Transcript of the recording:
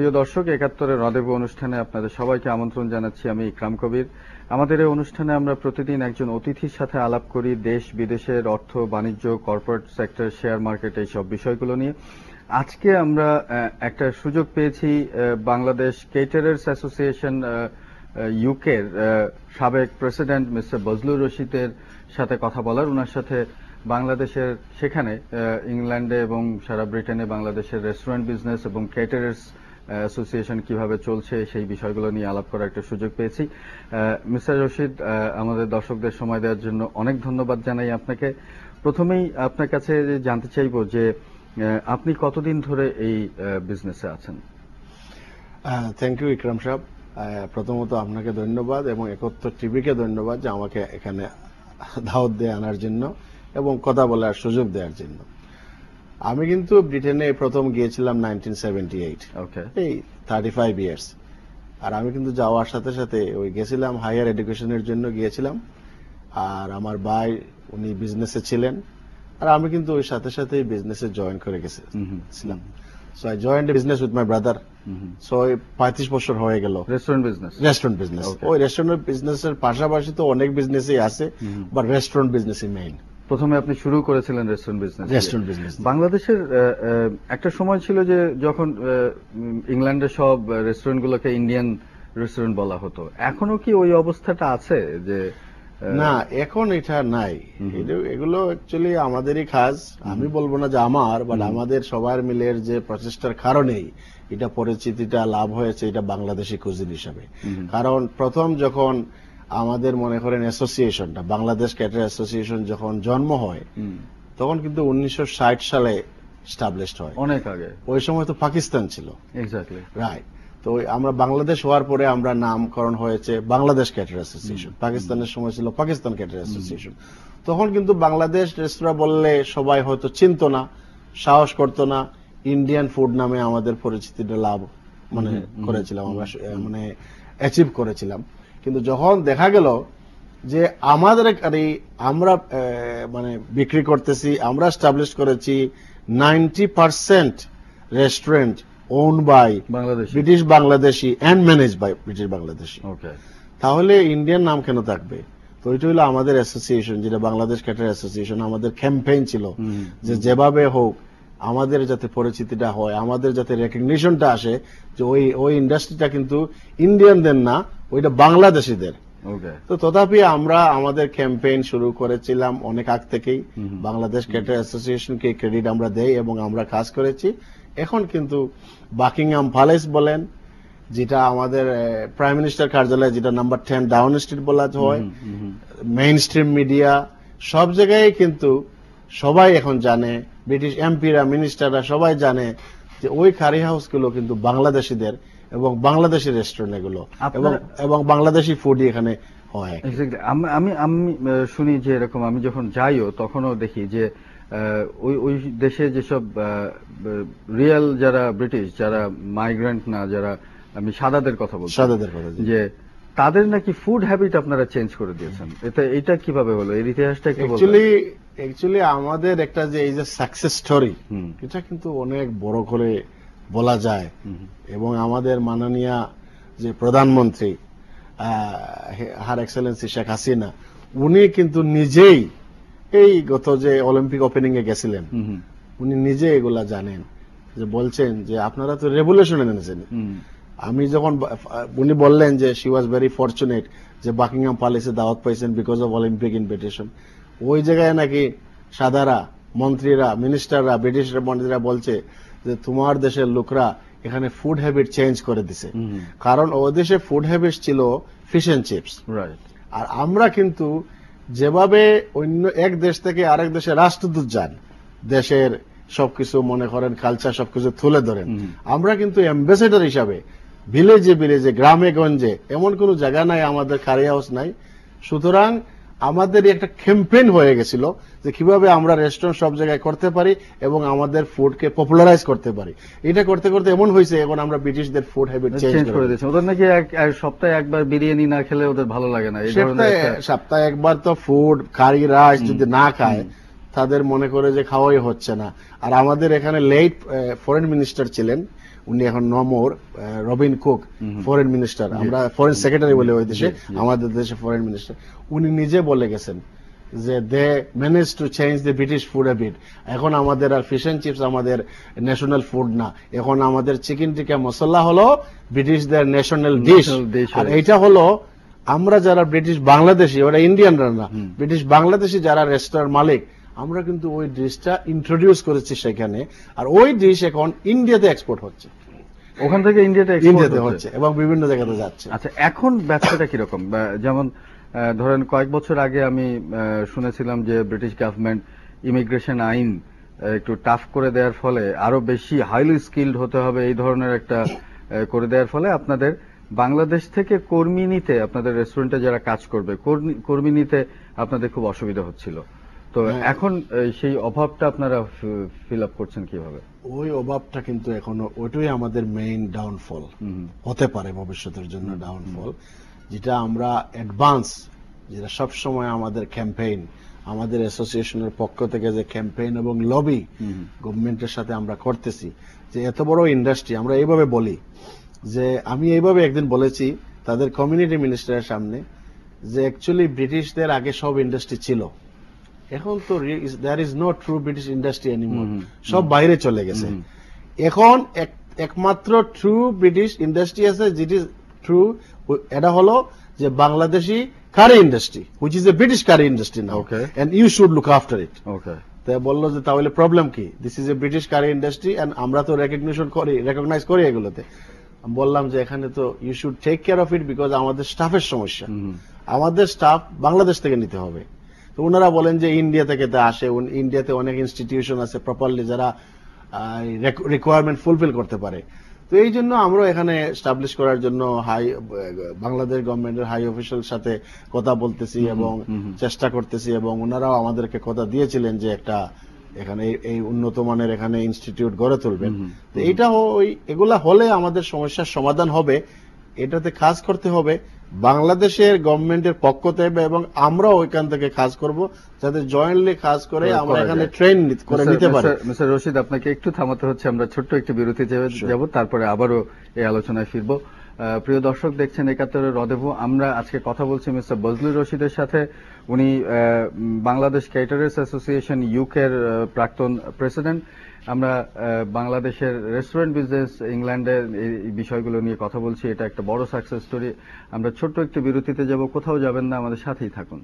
প্রিয় দর্শক, ৭১-এর রদেবু অনুষ্ঠানে আপনাদের সবাইকে আমন্ত্রণ জানাচ্ছি। আমি ইকরাম কবির। আমাদের এই অনুষ্ঠানে আমরা প্রতিদিন একজন অতিথির সাথে আলাপ করি দেশ বিদেশের অর্থ, বাণিজ্য, কর্পোরেট সেক্টর, শেয়ার মার্কেট, এই সব বিষয়গুলো নিয়ে। আজকে আমরা একটা সুযোগ পেয়েছি বাংলাদেশ কেটারার্স অ্যাসোসিয়েশন ইউকের সাবেক প্রেসিডেন্ট মিস্টার বজলুর রশিদের সাথে কথা বলার। ওনার সাথে বাংলাদেশের সেখানে ইংল্যান্ডে এবং সারা ব্রিটেনে বাংলাদেশের রেস্টুরেন্ট বিজনেস এবং কেটারার্স অ্যাসোসিয়েশন কিভাবে চলছে সেই বিষয়গুলো নিয়ে আলাপ করার একটা সুযোগ পেয়েছি। মিস্টার রশিদ, আমাদের দর্শকদের সময় দেওয়ার জন্য অনেক ধন্যবাদ জানাই আপনাকে। প্রথমেই আপনার কাছে জানতে চাইব যে আপনি কতদিন ধরে এই বিজনেসে আছেন? থ্যাংক ইউ ইকরাম সাহেব। প্রথমত আপনাকে ধন্যবাদ এবং ৭১ টিভিকে ধন্যবাদ যে আমাকে এখানে দাওয়াত দিয়ে আনার জন্য এবং কথা বলার সুযোগ দেওয়ার জন্য। আমি কিন্তু ব্রিটেনে প্রথম গিয়েছিলাম 1978, এই 35 ইয়ার্স। আর আমি কিন্তু যাওয়ার সাথে সাথে ওই গেছিলাম হায়ার এডুকেশনের জন্য গিয়েছিলাম। আর আমার ভাই উনি বিজনেসে ছিলেন, আর আমি কিন্তু ওই সাথে সাথে বিজনেসে জয়েন করে গেছিলাম। So I joined business with my brother. So 35 বছর হয়ে গেল রেস্টুরেন্ট বিজনেস। ওই রেস্টুরেন্ট বিজনেসের পাশাপাশি তো অনেক বিজনেসই আছে, বাট রেস্টুরেন্ট বিজনেসই মেইন। প্রথমে আপনি শুরু করেছিলেন রেস্টুরেন্ট বিজনেস। বাংলাদেশের একটা সময় ছিল যে যখন ইংল্যান্ডের সব রেস্টুরেন্টগুলোকে ইন্ডিয়ান রেস্টুরেন্ট বলা হতো। এখনো কি ওই অবস্থাটা আছে? যে না, এখন এটা নাই। এগুলো অ্যাকচুয়ালি আমাদেরই কাজ। আমি বলবো না যে আমার, বাট আমাদের সবার মিলের যে প্রচেষ্টার কারণেই এটা পরিচিতিটা লাভ হয়েছে এটা বাংলাদেশি কুজিন হিসাবে। কারণ প্রথম যখন আমাদের মনে করেন অ্যাসোসিয়েশনটা, বাংলাদেশ ক্যাটার অ্যাসোসিয়েশন যখন জন্ম হয়, তখন কিন্তু 1960 সালে এস্টাবলিশড হয়। অনেক আগে। ওই সময় তো পাকিস্তান ছিল। Exactly right. তো আমরা বাংলাদেশ হওয়ার পরে আমরা নামকরণ হয়েছে বাংলাদেশ ক্যাটার অ্যাসোসিয়েশন। পাকিস্তানের সময় ছিল পাকিস্তান ক্যাটার অ্যাসোসিয়েশন। তখন কিন্তু বাংলাদেশ রেস্তোরাঁ বললে সবাই হয়তো চিনত না, সাহস করতো না। ইন্ডিয়ান ফুড নামে আমাদের পরিচিতিটা লাভ করেছিলাম, আমরা অ্যাচিভ করেছিলাম। কিন্তু যখন দেখা গেল যে আমাদের আমরা বিক্রি করতেছি, আমরা এস্টাবলিশ করেছি 90% restaurant owned by British Bangladeshi and managed by British Bangladeshi. তাহলে ইন্ডিয়ান নাম কেন থাকবে? তো এটা হলো আমাদের অ্যাসোসিয়েশন, যেটা বাংলাদেশ ক্যাটার অ্যাসোসিয়েশন। আমাদের ক্যাম্পেইন ছিল যে যেভাবে হোক আমাদের যাতে পরিচিতিটা হয়, আমাদের যাতে রেকগনিশনটা আসে যে ওই ইন্ডাস্ট্রিটা কিন্তু ইন্ডিয়ানদের না, ওইটা বাংলাদেশিদের। তো তথাপি আমরা আমাদের ক্যাম্পেইন শুরু করেছিলাম অনেক আগ থেকেই। বাংলাদেশ ক্যাটার অ্যাসোসিয়েশনকে ক্রেডিট আমরা দেই এবং আমরা কাজ করেছি। এখন কিন্তু বাকিংহাম প্যালেস বলেন, যেটা আমাদের প্রাইম মিনিস্টার কার্যালয়, যেটা নাম্বার 10 ডাউন স্ট্রিট বলা হয়, মেইন স্ট্রিম মিডিয়া, সব জায়গায় কিন্তু সবাই এখন জানে, ব্রিটিশ এমপিরা, মিনিস্টাররা সবাই জানে যে ওই কারি হাউসগুলো কিন্তু বাংলাদেশিদের এবং বাংলাদেশি রেস্টুরেন্ট এগুলো, এবং বাংলাদেশি ফুডই এখানে হয়। আমি শুনি যে এরকম, আমি যখন যাইও তখনও দেখি যে ওই দেশে যেসব রিয়েল যারা ব্রিটিশ, যারা মাইগ্রেন্ট না, যারা, আমি সাদাদের কথা বলছি, যে তাদের নাকি ফুড হ্যাবিট আপনারা চেঞ্জ করে দিয়েছেন। এটা কিভাবে হলো? এর ইতিহাসটা একটু বলুন। অ্যাকচুয়ালি আমাদের একটা যে এই যে সাকসেস স্টোরি, এটা কিন্তু অনেক বড় করে বলা যায়। এবং আমাদের মাননীয় যে প্রধানমন্ত্রী হার এক্সেলেন্সি শেখ হাসিনা, উনি কিন্তু নিজেই এই গত যে অলিম্পিক ওপেনিং এ গেছিলেন, উনি নিজে এগুলা জানেন, যে বলছেন যে আপনারা তো রেভলিউশন এনেছেন। আমি যখন উনি বললেন যে শি ওয়াজ ভেরি ফরচুনেট যে বাকিংহাম প্যালেসে দাওয়াত পাইছেন বিকজ অফ অলিম্পিক ইনভিটেশন। ওই জায়গায় নাকি সাদারা, মন্ত্রীরা, মিনিস্টাররা, ব্রিটিশ মন্ত্রীরা বলছে যে তোমার দেশের লোকরা এখানে ফুড হ্যাবিট চেঞ্জ করে দিছে। কারণ ও দেশে ফুড হ্যাবিট ছিল ফিশ এন্ড চিপস। আর আমরা কিন্তু যেভাবে অন্য এক দেশ থেকে আরেক দেশে রাষ্ট্রদূত যান, দেশের সবকিছু মনে করেন কালচার সবকিছু তুলে ধরেন, আমরা কিন্তু অ্যাম্বাসেডর হিসাবে ভিলেজে ভিলেজে, গ্রামে গঞ্জে, এমন কোন জায়গা নাই আমাদের কারি হাউস নাই। সুতরাং আমাদের একটা ক্যাম্পেইন হয়ে গেছিল যে কিভাবে আমরা রেস্টুরেন্ট সব জায়গায় করতে পারি এবং আমাদের ফুডকে পপুলারাইজ করতে পারি। এটা করতে করতে এমন হয়েছে এখন আমরা ব্রিটিশদের ফুড হ্যাবিট চেঞ্জ করে দিয়েছি। ওদের নাকি সপ্তাহে একবার বিরিয়ানি না খেলে ওদের ভালো লাগে না। সপ্তাহে একবার তো ফুড, কারি, রাইস যদি না খায় তাদের মনে করে যে খাওয়াই হচ্ছে না। আর আমাদের এখানে লেট ফরেন মিনিস্টার ছিলেন, উনি এখন নমর, রবিন কুক, ফরেন মিনিস্টার, আমরা ফরেন সেক্রেটারি বলে ওই দেশে, আমাদের দেশে ফরেন মিনিস্টার, উনি নিজে বলে গেছেন যে they manage to change the British food habit. এখন আমাদের আর ফিশ এন্ড চিপস আমাদের ন্যাশনাল ফুড না, এখন আমাদের চিকেন টিক্কা মশলা হলো ব্রিটিশদের ন্যাশনাল ডিশ। আর এইটা হলো আমরা যারা ব্রিটিশ বাংলাদেশি, ওরা ইন্ডিয়ানরা না, ব্রিটিশ বাংলাদেশি যারা রেস্টুরেন্ট মালিক, আমরা কিন্তু ওই ডিশটা ইন্ট্রোডিউস করেছি সেখানে, আর ওই ডিশ এখন ইন্ডিয়াতে এক্সপোর্ট হচ্ছে, ওখান থেকে ইন্ডিয়াতে হচ্ছে এবং বিভিন্ন জায়গাতে যাচ্ছে। আচ্ছা, এখন ব্যবসাটা কিরকম? যেমন ধরেন কয়েক বছর আগে আমি শুনেছিলাম যে ব্রিটিশ গভর্নমেন্ট ইমিগ্রেশন আইন একটু টাফ করে দেওয়ার ফলে, আরো বেশি হাইলি স্কিলড হতে হবে এই ধরনের একটা করে দেওয়ার ফলে আপনাদের বাংলাদেশ থেকে কর্মী নিতে, আপনাদের রেস্টুরেন্টে যারা কাজ করবে কর্মী নিতে আপনাদের খুব অসুবিধা হচ্ছিল। তো এখন সেই অভাবটা আপনারা ফিল আপ করছেন কিভাবে? ওই অভাবটা কিন্তু এখনো ওইটাই আমাদের মেইন ডাউনফল হতে পারে ভবিষ্যতের জন্য, ডাউনফল যেটা আমরা অ্যাডভান্স, যেটা সবসময় আমাদের ক্যাম্পেইন, আমাদের অ্যাসোসিয়েশনের পক্ষ থেকে যে ক্যাম্পেইন এবং লবি গভর্নমেন্টের সাথে আমরা করতেছি, যে এত বড় ইন্ডাস্ট্রি, আমরা এইভাবে বলি যে, আমি এইভাবে একদিন বলেছি তাদের কমিউনিটি মিনিস্টারের সামনে যে অ্যাকচুয়ালি ব্রিটিশদের আগে সব ইন্ডাস্ট্রি ছিল, এখন তো there is no true British industry anymore, সব বাইরে চলে গেছে। এখন একমাত্র ট্রু ব্রিটিশ ইন্ডাস্ট্রি আছে, যেটি ট্রু, এটা হলো যে Bangladeshi curry industry, which is a British curry industry now, and you should look after it. তাই বললো যে তাহলে প্রবলেম কি, this is a British curry industry and আমরা তো রেকগনাইজ করি এগুলোতে। বললাম যে এখানে তো you should take care of it, because আমাদের স্টাফের সমস্যা, আমাদের স্টাফ বাংলাদেশ থেকে নিতে হবে। তো ওনারা বলেন যে ইন্ডিয়া থেকে আসে, ইন্ডিয়াতে অনেক ইনস্টিটিউশন আছে প্রপারলি যারা রিকোয়ারমেন্ট ফুলফিল করতে পারে। তো এই জন্য আমরা এখানে এস্টাবলিশ করার জন্য বাংলাদেশ গভর্নমেন্টের হাই অফিসিয়াল সাথে কথা বলতেছি এবং চেষ্টা করতেছি, এবং ওনারাও আমাদেরকে কথা দিয়েছিলেন যে একটা এখানে এই উন্নত মানের এখানে ইনস্টিটিউট গড়ে তুলবেন। তো এইটা এগুলা হলে আমাদের সমস্যার সমাধান হবে, এটাতে কাজ করতে হবে বাংলাদেশের গভর্নমেন্টের পক্ষ থেকে, এবং আমরা ওইখান থেকে কাজ করব যাতে জয়েন্টলি কাজ করে আমরা এখানে ট্রেন করে নিতে পারি। মিস্টার রশিদ, আপনাকে একটু থামাতে হচ্ছে, আমরা ছোট্ট একটি বিরতি যাব, তারপরে আবারও এই আলোচনায় ফিরবো। প্রিয় দর্শক, দেখছেন ৭১-এর রদেভু। আমরা আজকে কথা বলছি মিস্টার বজলুর রশিদের সাথে। উনি বাংলাদেশ ক্যাটারার্স অ্যাসোসিয়েশন ইউকের প্রাক্তন প্রেসিডেন্ট। আমরা বাংলাদেশের রেস্টুরেন্ট বিজনেস ইংল্যান্ডের এই বিষয়গুলো নিয়ে কথা বলছি। এটা একটা বড় সাকসেস স্টোরি। আমরা ছোট্ট একটি বিরতিতে যাব, কোথাও যাবেন না, আমাদের সাথেই থাকুন।